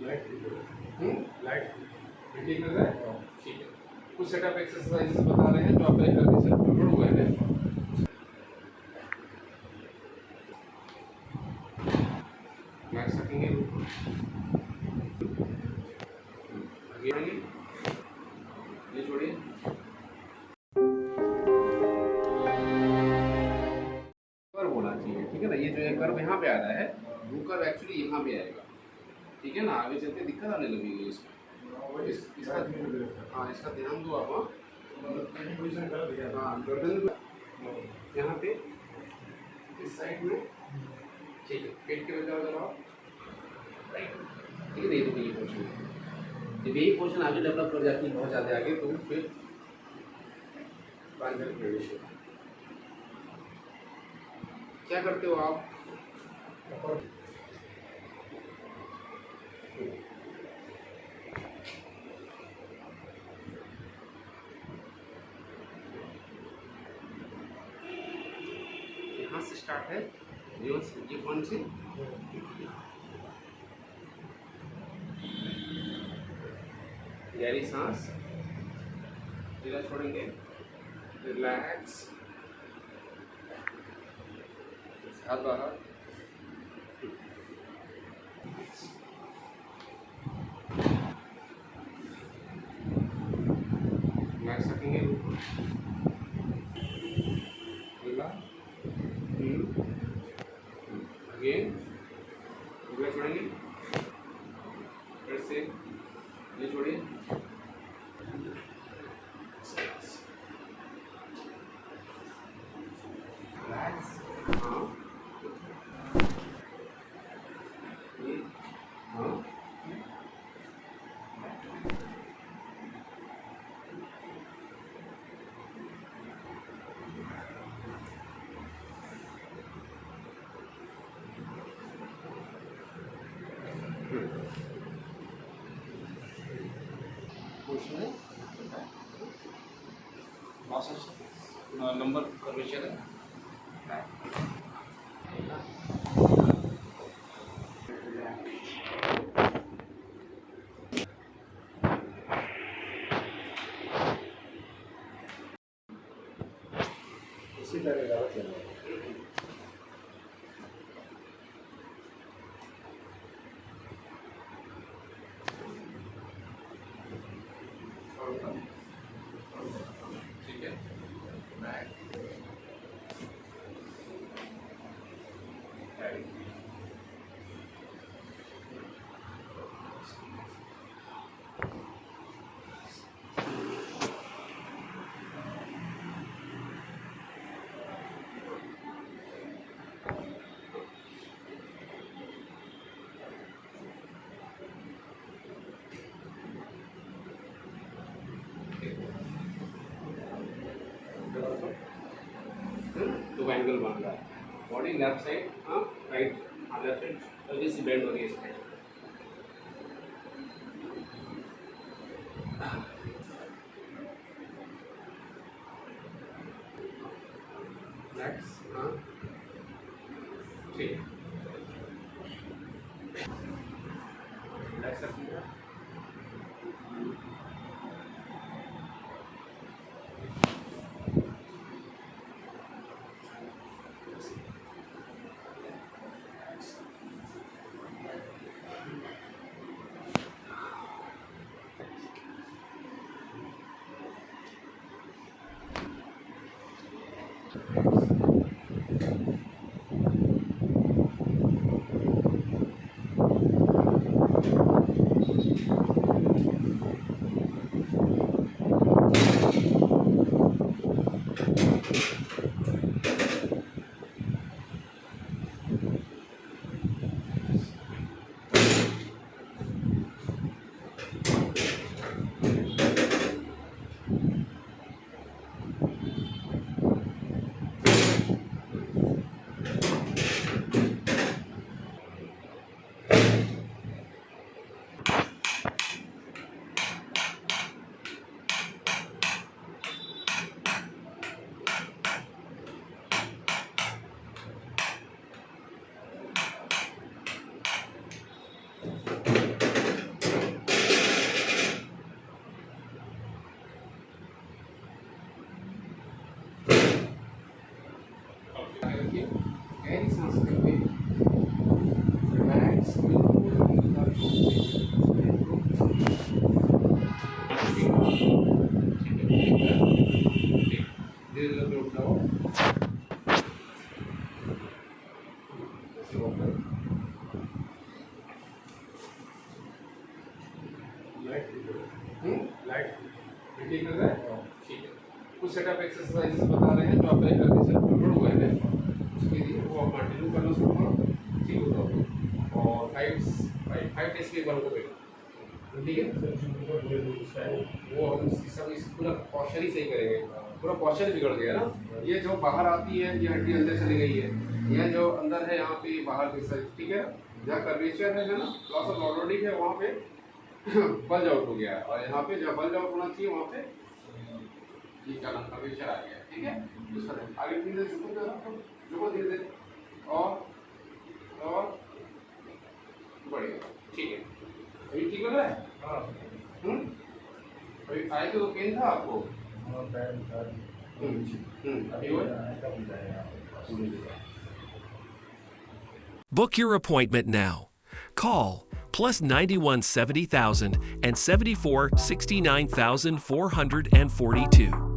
Light ठीक लग रहा है। ठीक है, कुछ सेटअप एक्सरसाइजेस बता रहे हैं जो आप करके से अपलोड हुए हैं। बैठ सकेंगे आगे ये छोड़िए। कर्व होना चाहिए, ठीक है ना। ये जो है कर्व यहाँ पे आ रहा है, वो कर्व एक्चुअली यहाँ पे आएगा, ठीक है ना। आगे चलते दिक्कत आने लगेगी इसमें। इसका हाँ, इसका ध्यान दो आप। हाँ, गर्दन यहाँ पे इस साइड में, ठीक है। पेट के बजाय दबाओ, राइट, ठीक है। नहीं तो ये पोर्शन है, जब यही पोर्शन आगे डेवलप कर जाती है बहुत ज़्यादा आगे, तो फिर प्रवेश होगा। क्या करते हो आप? यहाँ से स्टार्ट है, ये कौन सी गहरी सांस, धीरे छोड़ेंगे, रिलैक्स, हाथ बाहर, बैठ सकेंगे, अगेन उंगलियां छोड़ेंगे, फिर से ये छोड़िए, रिलैक्स, हाँ ये, हाँ नंबर कर्वेचर है। इसी तरह ज़्यादा चलेगा। ठीक है, तो एंगल बन रहा है, बॉडी लेफ्ट साइड, हाँ राइट, हाँ लेफ्ट साइड हल्की सी बेंड हो रही है इस साइड। रिलैक्स, हाँ ठीक, रिलैक्स रखिएगा। लाइट लाइट ठीक लग रहा है? ठीक है। कुछ सेटअप एक्सरसाइजेस बता रहे हैं जो आप करके से गड़बड़ हुए हैं, उसके लिए वो आप कंटिन्यू करना शुरू करो, ठीक हो जाओगे। और 5 डेज के एक बार को बैठो, ठीक है? वो हम सब इस पूरा पॉस्चर ही सही करेंगे, पूरा पॉस्चर बिगड़ गया ना। ये जो बाहर आती है ये हड्डी अंदर चली गई है, यह जो अंदर है यहाँ पे बाहर की साइड, ठीक है? जहाँ कर्वेचर है ना, लॉस ऑफ लॉर्डोडिक है, वहाँ पे बल्ज आउट हो गया है, और यहाँ पे जहाँ बल्ज आउट होना चाहिए वहाँ पे ये क्या नाम कर्वेचर आ गया है, ठीक है? दूसरा आगे धीरे धीरे झुको धीरे धीरे, और बढ़िया, ठीक है। अभी ठीक लग रहा है? अभी आए तो पेन था आपको? अभी हुआ? Book your appointment now. Call +91 70,000 and 74 69,442.